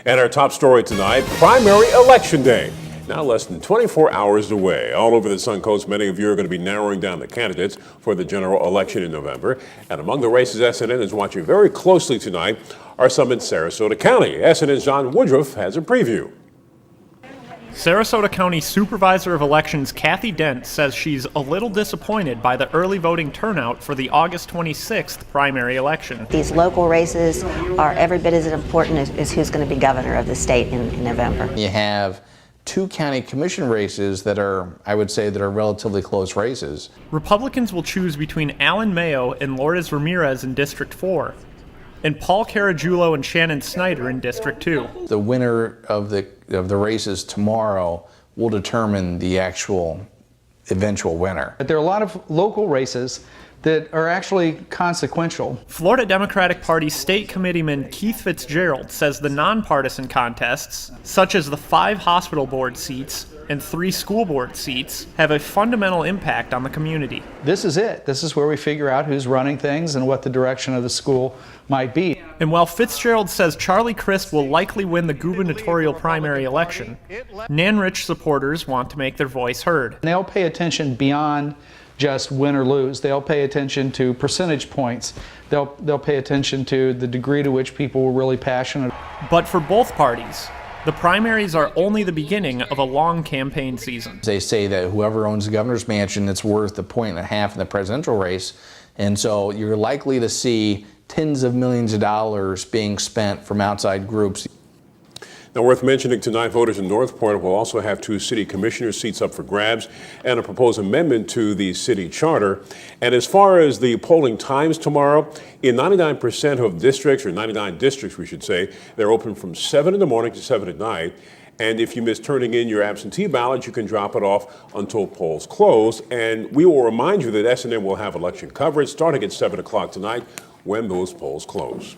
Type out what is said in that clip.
And our top story tonight, primary election day. Now less than 24 hours away. All over the Suncoast, many of you are going to be narrowing down the candidates for the general election in November. And among the races SNN is watching very closely tonight are some in Sarasota County. SNN's John Woodruff has a preview. Sarasota County Supervisor of Elections Kathy Dent says she's a little disappointed by the early voting turnout for the August 26th primary election. These local races are every bit as important as who's going to be governor of the state in November. You have two county commission races that are, I would say, that are relatively close races. Republicans will choose between Alan Mayo and Lourdes Ramirez in District 4, and Paul Caragiulo and Shannon Snyder in District 2. The winner of the races tomorrow will determine the eventual winner. But there are a lot of local races that are actually consequential. Florida Democratic Party State Committeeman Keith Fitzgerald says the nonpartisan contests, such as the 5 hospital board seats and 3 school board seats, have a fundamental impact on the community. This is it. This is where we figure out who's running things and what the direction of the school might be. And while Fitzgerald says Charlie Crist will likely win the gubernatorial primary election, Nanrich supporters want to make their voice heard. They'll pay attention beyond just win or lose. They'll pay attention to percentage points. They'll pay attention to the degree to which people were really passionate. But for both parties, the primaries are only the beginning of a long campaign season. They say that whoever owns the governor's mansion, it's worth $1.5 in the presidential race. And so you're likely to see tens of millions of dollars being spent from outside groups. Now, worth mentioning tonight, voters in Northport will also have 2 city commissioner seats up for grabs and a proposed amendment to the city charter. And as far as the polling times tomorrow, in 99% of districts, or 99 districts, we should say, they're open from 7 in the morning to 7 at night. And if you miss turning in your absentee ballot, you can drop it off until polls close. And we will remind you that SNN will have election coverage starting at 7 o'clock tonight when those polls close.